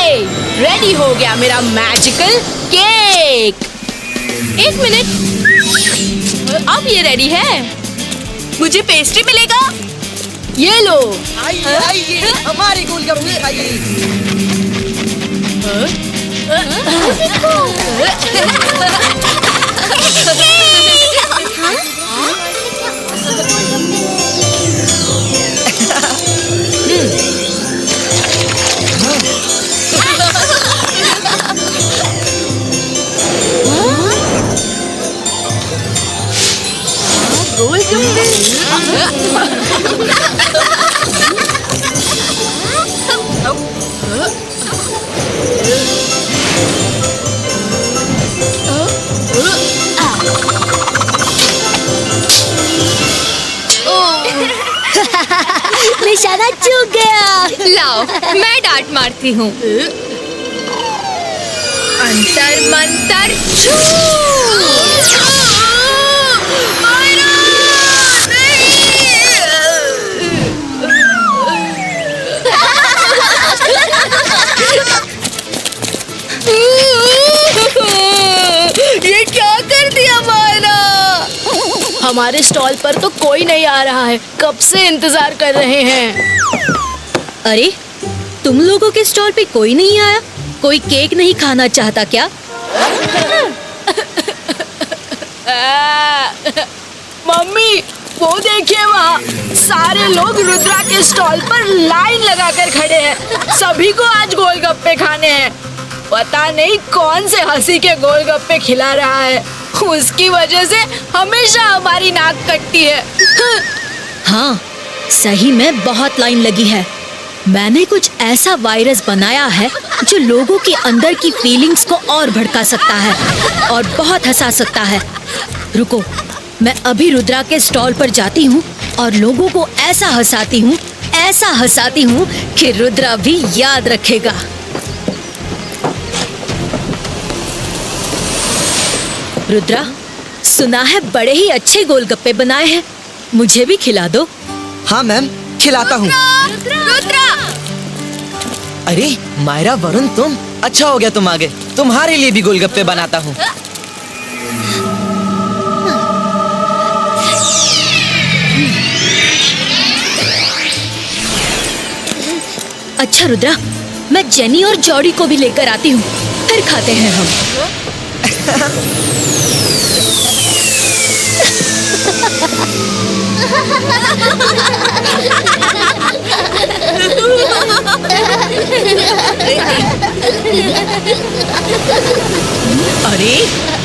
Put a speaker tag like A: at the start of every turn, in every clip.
A: Ready हो गया मेरा मैजिकल केक। एक मिनट, अब ये रेडी है।
B: मुझे पेस्ट्री मिलेगा?
A: ये लो।
C: आइए हमारे गोलगप्पे खाइए।
D: निशाना चूक गया।
B: लाओ, मैं डांट मारती हूँ। अंतर मंतर छू। ये क्या कर दिया मायरा?
A: हमारे स्टॉल पर तो कोई नहीं आ रहा है, कब से इंतजार कर रहे हैं।
D: अरे तुम लोगों के स्टॉल पे कोई नहीं आया? कोई केक नहीं खाना चाहता क्या?
A: मम्मी वो देखिए, वहाँ सारे लोग रुद्रा के स्टॉल पर लाइन लगाकर खड़े हैं। सभी को आज गोलगप्पे खाने हैं। पता नहीं कौन से हंसी के गोलगप्पे खिला रहा है, उसकी वजह से हमेशा हमारी नाक कटती है।
D: हाँ, सही में बहुत लाइन लगी है। मैंने कुछ ऐसा वायरस बनाया है जो लोगों के अंदर की फीलिंग्स को और भड़का सकता है और बहुत हंसा सकता है। रुको, मैं अभी रुद्रा के स्टॉल पर जाती हूँ और लोगों को ऐसा हंसाती हूँ कि रुद्रा भी याद रखेगा। रुद्रा, सुना है बड़े ही अच्छे गोलगप्पे बनाए हैं, मुझे भी खिला दो।
C: हाँ मैम, खिलाता हूँ।
B: रुद्रा!
C: अरे मायरा, वरुण, तुम अच्छा हो गया तुम आ गए। तुम्हारे लिए भी गोलगप्पे बनाता हूँ।
D: अच्छा रुद्रा, मैं जेनी और जॉडी को भी लेकर आती हूँ, फिर खाते हैं हम।
E: अरे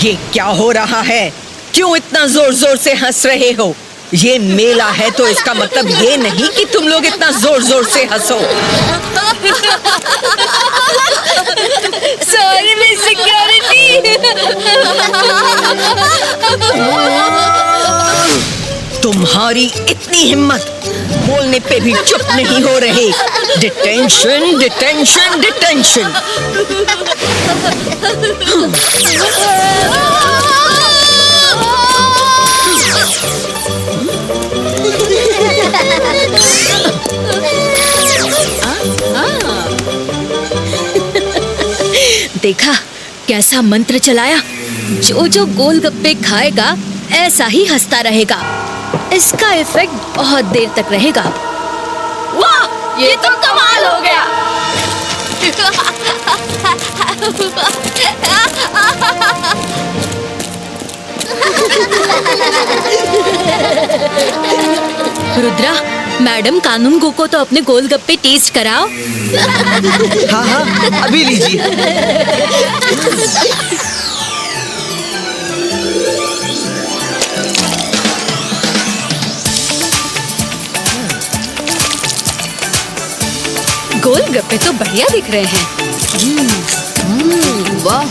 E: ये क्या हो रहा है? क्यों इतना जोर जोर से हंस रहे हो? ये मेला है तो इसका मतलब ये नहीं कि तुम लोग इतना जोर जोर से हंसो।
B: Sorry miss security.
E: तुम्हारी इतनी हिम्मत, बोलने पे भी चुप नहीं हो रहे। Detention, detention, detention.
D: देखा कैसा मंत्र चलाया? जो जो गोलगप्पे खाएगा ऐसा ही हंसता रहेगा। इसका इफेक्ट बहुत देर तक रहेगा।
A: वाह, ये तो कमाल हो गया।
D: रुद्रा, मैडम कानून को तो अपने गोलगप्पे टेस्ट कराओ।
C: हाँ हाँ, अभी लीजिए।
B: गोलगप्पे तो बढ़िया दिख रहे हैं। वाह,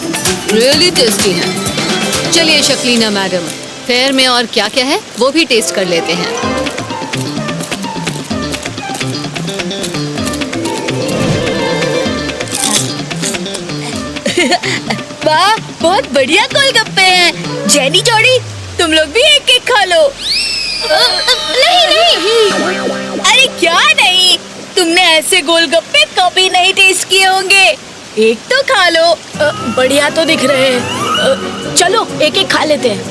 B: रियली टेस्टी है। चलिए शक्लीना मैडम, फेयर में और क्या क्या है वो भी टेस्ट कर लेते हैं।
D: वाह, बहुत बढ़िया गोलगप्पे हैं। जेनी, जॉडी, तुम लोग भी एक एक खा लो। नहीं नहीं, अरे क्या नहीं, तुमने ऐसे गोलगप्पे कभी नहीं टेस्ट किए होंगे।
A: एक तो खा लो। बढ़िया तो दिख रहे हैं। चलो एक एक खा लेते हैं।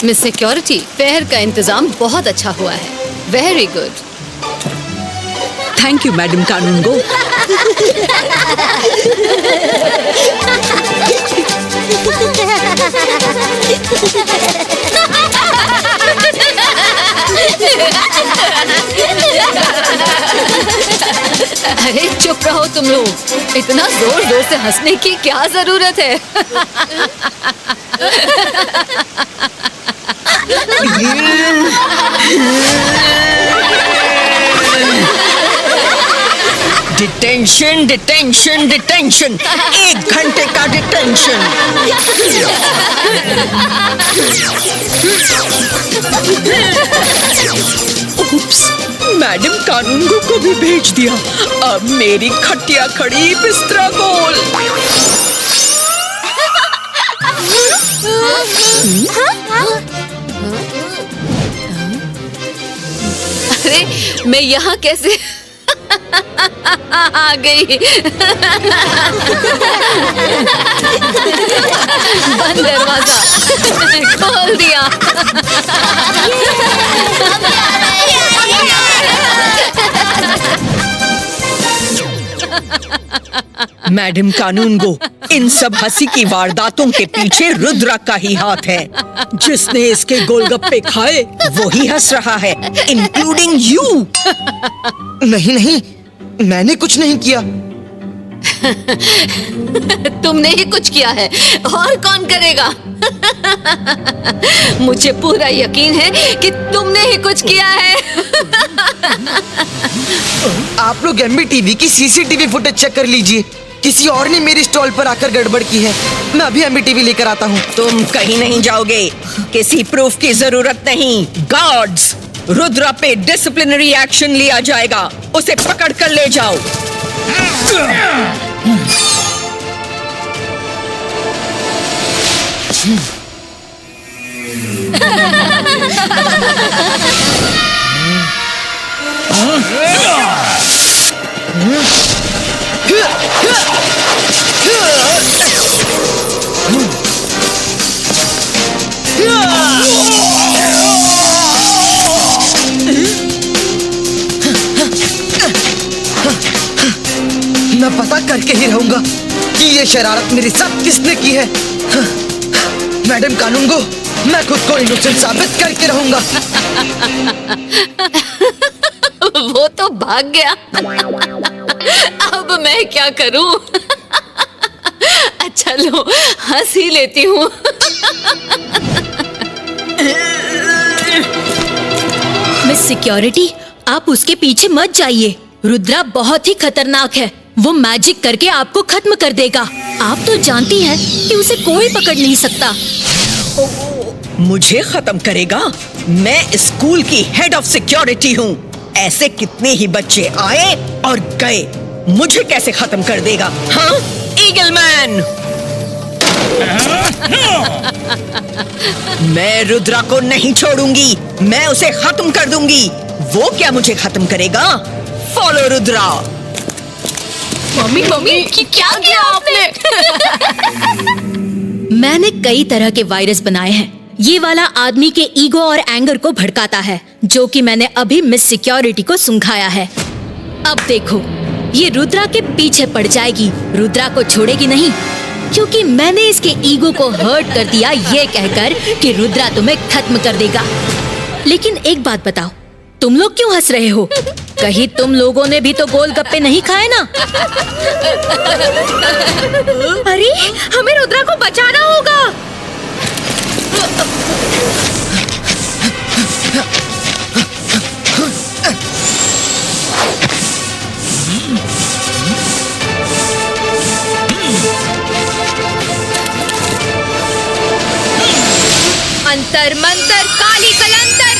B: मिस सिक्योरिटी, फेयर का इंतजाम बहुत अच्छा हुआ है। Very good.
E: Thank you madam Kanungo.
B: अरे चुप रहो तुम लोग, इतना जोर जोर से हंसने की क्या जरूरत है?
E: डिटेंशन डिटेंशन डिटेंशन, 1 घंटे का डिटेंशन। उप्स, मैडम कानूनगो को भी भेज दिया। अब मेरी खटिया खड़ी बिस्तरा गोल।
B: अरे मैं यहाँ कैसे आ गई? बंद दरवाजा खोल दिया।
E: मैडम कानूनगो, इन सब हंसी की वारदातों के पीछे रुद्रा का ही हाथ है। जिसने इसके गोलगप्पे खाए वही हंस रहा है, इंक्लूडिंग यू।
C: नहीं नहीं, मैंने कुछ नहीं किया।
B: तुमने ही कुछ किया है, और कौन करेगा? मुझे पूरा यकीन है कि तुमने ही कुछ किया है।
C: आप लोग एमबी टीवी की सीसीटीवी फुटेज चेक कर लीजिए। किसी और ने मेरी स्टॉल पर आकर गड़बड़ की है। मैं अभी एमबी टीवी लेकर आता हूँ।
E: तुम कहीं नहीं जाओगे, किसी प्रूफ की जरूरत नहीं। गार्ड्स, रुद्रा पे डिसिप्लिनरी एक्शन लिया जाएगा। उसे पकड़ कर ले जाओ।
C: मैं पता करके ही रहूंगा कि ये शरारत मेरे साथ किसने की है। मैडम कानूनगो, मैं खुद को इनोसेंट साबित करके रहूंगा।
B: वो तो भाग गया। अब मैं क्या करूं? अच्छा लो, हंस ही लेती हूँ।
D: मिस सिक्योरिटी, आप उसके पीछे मत जाइए। रुद्रा बहुत ही खतरनाक है। वो मैजिक करके आपको खत्म कर देगा। आप तो जानती हैं कि उसे कोई पकड़ नहीं सकता।
E: मुझे खत्म करेगा? मैं स्कूल की हेड ऑफ सिक्योरिटी हूँ। ऐसे कितने ही बच्चे आए और गए, मुझे कैसे खत्म कर देगा? हाँ, ईगल मैन। मैं रुद्रा को नहीं छोड़ूंगी। मैं उसे खत्म कर दूंगी। वो क्या मुझे खत्म करेगा? फॉलो रुद्रा।
A: मम्मी मम्मी क्या किया आपने?
D: मैंने कई तरह के वायरस बनाए हैं। ये वाला आदमी के ईगो और एंगर को भड़काता है, जो कि मैंने अभी मिस सिक्योरिटी को सुंघाया है। अब देखो, ये रुद्रा के पीछे पड़ जाएगी। रुद्रा को छोड़ेगी नहीं, क्योंकि मैंने इसके ईगो को हर्ट कर दिया ये कहकर कि रुद्रा तुम्हें खत्म कर देगा। लेकिन एक बात बताओ, तुम लोग क्यों हंस रहे हो? कहीं तुम लोगों ने भी तो गोलगप्पे नहीं खाए ना?
A: अरे हमें रुद्रा को बचाना होगा।
B: अंतर मंतर काली कलंतर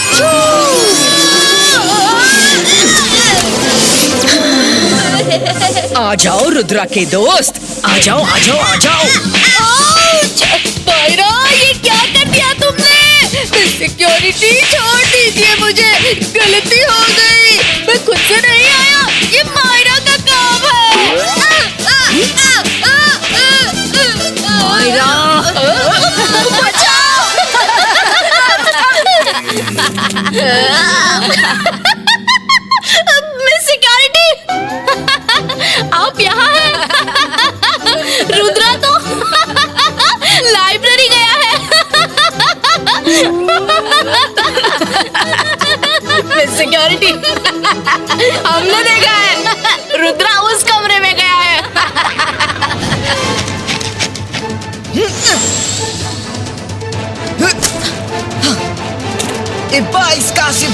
E: आ जाओ रुद्रा के दोस्त, आ जाओ आ जाओ आ जाओ।
A: पायरा, ये क्या कर दिया तुमने? सिक्योरिटी छोड़ दीजिए मुझे, गलती हो गई। मैं खुद से नहीं आया,
D: मिस सिक्योरिटी, आप यहाँ हैं? रुद्रा तो लाइब्रेरी गया है। मिस सिक्योरिटी, हमने देखा है, रुद्रा उस कमरे में गया है।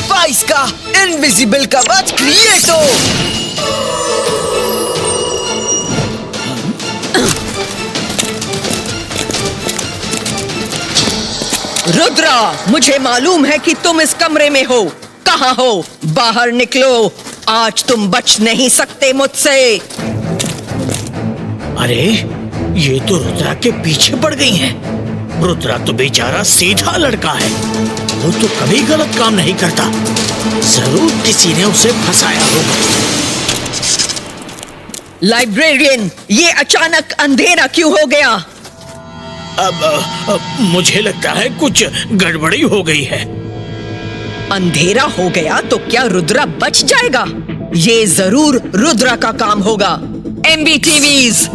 C: बाईस का इनविजिबल कवच क्रिएटो।
E: रुद्रा, मुझे मालूम है कि तुम इस कमरे में हो। कहाँ हो? बाहर निकलो, आज तुम बच नहीं सकते मुझसे।
F: अरे ये तो रुद्रा के पीछे पड़ गई हैं। रुद्रा तो बेचारा सीधा लड़का है, वो तो कभी गलत काम नहीं करता। जरूर किसी ने उसे फंसाया होगा।
E: लाइब्रेरियन, ये अचानक अंधेरा क्यों हो गया?
F: अब मुझे लगता है कुछ गड़बड़ी हो गई है।
E: अंधेरा हो गया तो क्या रुद्रा बच जाएगा? ये जरूर रुद्रा का काम होगा। MBTVs।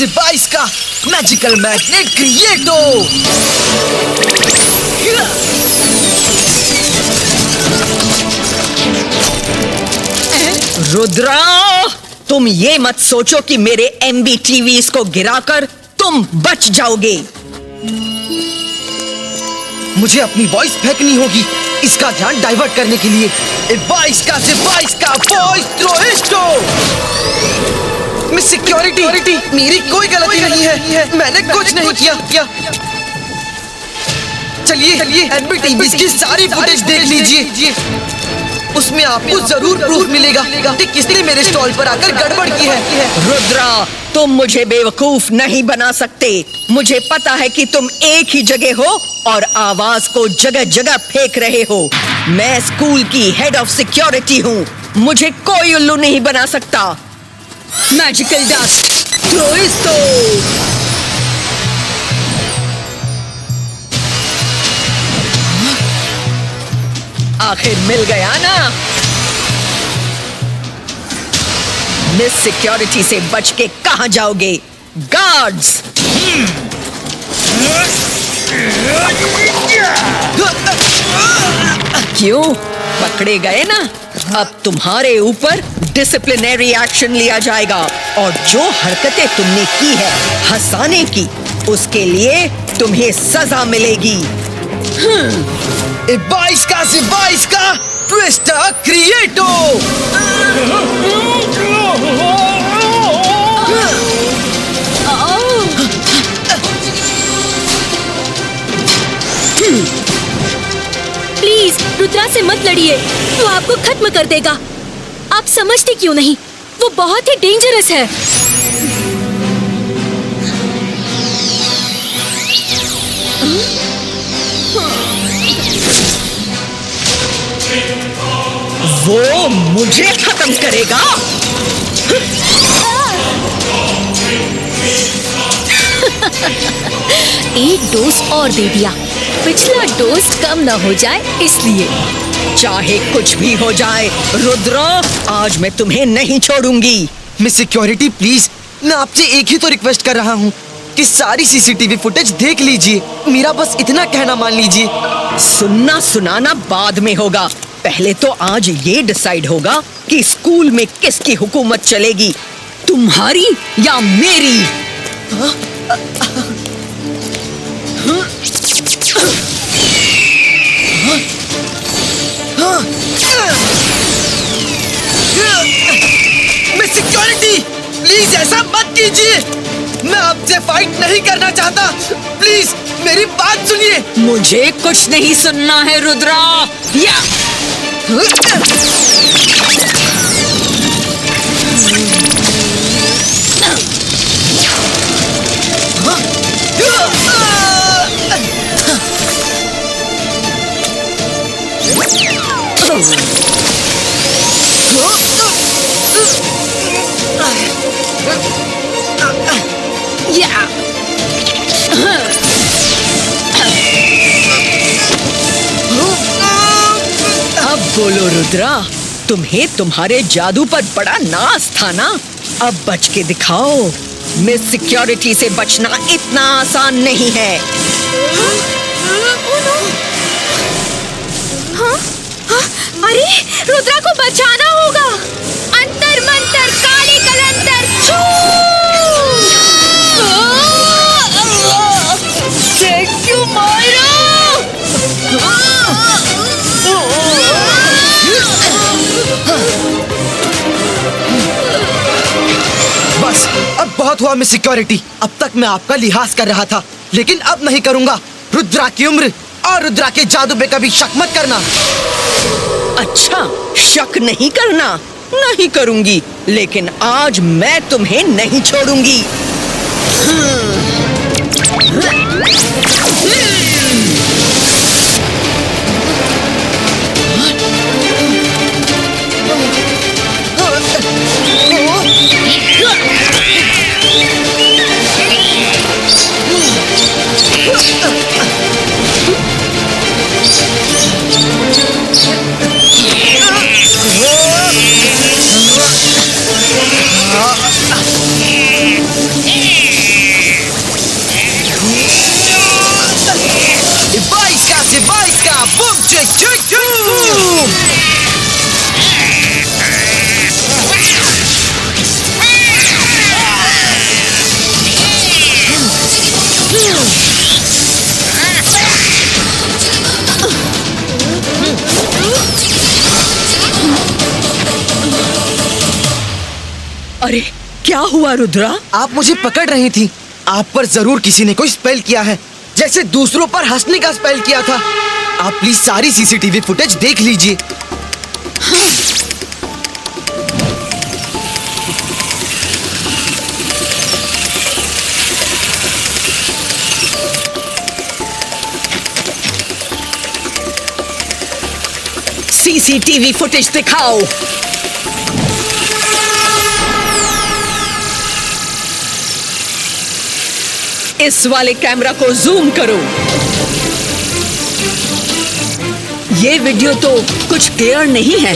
C: बाईस का मैजिकल मैग्नेट क्रिएटो।
E: रुद्रा, तुम ये मत सोचो कि मेरे MBTVs को गिराकर तुम बच जाओगे।
C: मुझे अपनी वॉइस फेंकनी होगी इसका ध्यान डाइवर्ट करने के लिए। 22 का वॉइस थ्रोइस्टो। मिस सिक्योरिटी, मेरी कोई गलती नहीं है, मैंने कुछ नहीं किया। चलिए MBTVs की सारी फुटेज देख लीजिए, उसमें आपको जरूर प्रूफ मिलेगा कि किसने मेरे स्टॉल पर आकर गड़बड़ की है।
E: रुद्रा, तुम मुझे बेवकूफ नहीं बना सकते। मुझे पता है कि तुम एक ही जगह हो और आवाज को जगह जगह फेंक रहे हो। मैं स्कूल की हेड ऑफ सिक्योरिटी हूँ, मुझे कोई उल्लू नहीं बना सकता। मैजिकल डस्ट थ्रोइस्टो। आखिर मिल गया ना। मिस सिक्योरिटी से बच के कहां जाओगे? गार्ड्स! क्यों? पकड़े गए ना? अब तुम्हारे ऊपर डिसिप्लिनरी एक्शन लिया जाएगा और जो हरकतें तुमने की है हंसाने की, उसके लिए तुम्हें सजा मिलेगी।
C: 22 का ट्विस्टर क्रिएटो।
D: प्लीज रुद्रा से मत लड़िए, वो आपको खत्म कर देगा। आप समझते क्यों नहीं? वो बहुत ही डेंजरस है।
E: वो मुझे खत्म करेगा?
D: एक डोज और दे दिया, पिछला डोज कम ना हो जाए इसलिए।
E: चाहे कुछ भी हो जाए रुद्रा, आज मैं तुम्हें नहीं छोड़ूंगी।
C: मिस सिक्योरिटी प्लीज, मैं आपसे एक ही तो रिक्वेस्ट कर रहा हूँ कि सारी CCTV फुटेज देख लीजिए। मेरा बस इतना कहना मान लीजिए।
E: सुनना सुनाना बाद में होगा, पहले तो आज ये डिसाइड होगा कि स्कूल में किसकी हुकूमत चलेगी, तुम्हारी या मेरी।
C: मिस सिक्योरिटी प्लीज ऐसा मत कीजिए, मैं आपसे फाइट नहीं करना चाहता। प्लीज मेरी बात सुनिए।
E: मुझे कुछ नहीं सुनना है रुद्रा। या अब बोलो रुद्रा, तुम्हें तुम्हारे जादू पर बड़ा नाज था ना? अब बच के दिखाओ। मिस सिक्योरिटी से बचना इतना आसान नहीं है।
D: अरे रुद्रा को बचाना होगा। अंतर मंतर काली कलंतर छू।
A: Thank you Myra.
C: बस अब बहुत हुआ मिस सिक्योरिटी। अब तक मैं आपका लिहाज कर रहा था, लेकिन अब नहीं करूंगा। रुद्रा की उम्र और रुद्रा के जादू पे कभी शक मत करना।
E: अच्छा, शक नहीं करना? नहीं करूंगी, लेकिन आज मैं तुम्हें नहीं छोड़ूंगी।
C: Bajska, bum, chick, chick, chick, boom!
E: अरे क्या हुआ रुद्रा?
C: आप मुझे पकड़ रही थी। आप पर जरूर किसी ने कोई स्पेल किया है, जैसे दूसरों पर हंसने का स्पेल किया था। आप प्लीज सारी सीसीटीवी फुटेज देख लीजिए।
E: सीसीटीवी फुटेज दिखाओ। इस वाले कैमरा को जूम करो। ये वीडियो तो कुछ क्लियर नहीं है।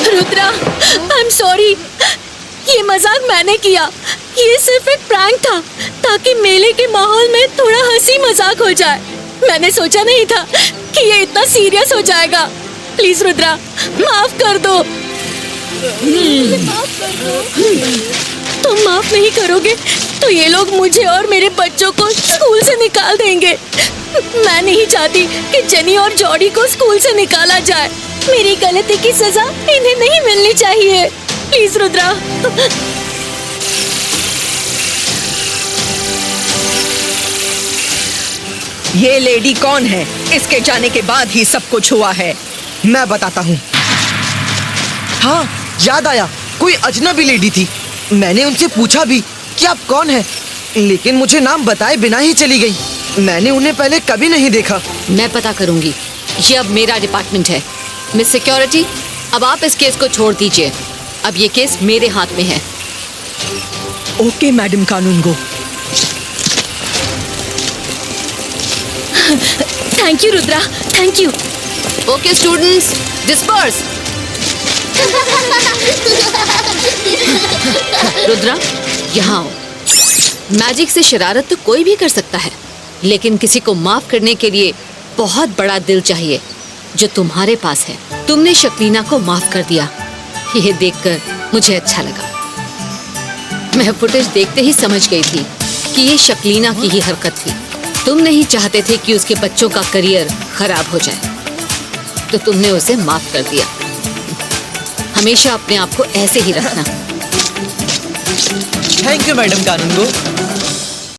D: Rudra, I am sorry. ये मजाक मैंने किया। ये सिर्फ एक प्रैंक था, ताकि मेले के माहौल में थोड़ा हंसी मजाक हो जाए। मैंने सोचा नहीं था कि ये इतना सीरियस हो जाएगा। प्लीज रुद्रा, माफ कर दो। तुम माफ नहीं करोगे तो ये लोग मुझे और मेरे बच्चों को स्कूल से निकाल देंगे। मैं नहीं चाहती कि जेनी और जॉडी को स्कूल से निकाला जाए। मेरी गलती की सजा इन्हें नहीं मिलनी चाहिए। प्लीज रुद्रा।
E: ये लेडी कौन है? इसके जाने के बाद ही सब कुछ हुआ है।
C: मैं बताता हूँ। हाँ, याद आया, कोई अजनबी लेडी थी। मैंने उनसे पूछा भी कि आप कौन हैं, लेकिन मुझे नाम बताए बिना ही चली गई। मैंने उन्हें पहले कभी नहीं देखा।
B: मैं पता करूंगी। ये अब मेरा डिपार्टमेंट है। मिस सिक्योरिटी, अब आप इस केस को छोड़ दीजिए। अब ये केस मेरे हाथ में है।
E: Okay madam Kanungo.
D: Thank you Rudra, thank you.
B: Okay students, disperse. Rudra, यहाँ आओ। मैजिक से शरारत तो कोई भी कर सकता है, लेकिन किसी को माफ करने के लिए बहुत बड़ा दिल चाहिए, जो तुम्हारे पास है। तुमने शक्लीना को माफ कर दिया। यह देखकर मुझे अच्छा लगा। मैं फुटेज देखते ही समझ गई थी कि ये शक्लीना की ही हरकत थी। तुम नहीं चाहते थे कि उसके बच्चों का करियर खराब हो जाए, तो तुमने उसे माफ कर दिया। हमेशा अपने आप को ऐसे ही रखना।
C: Thank you madam Kanungo.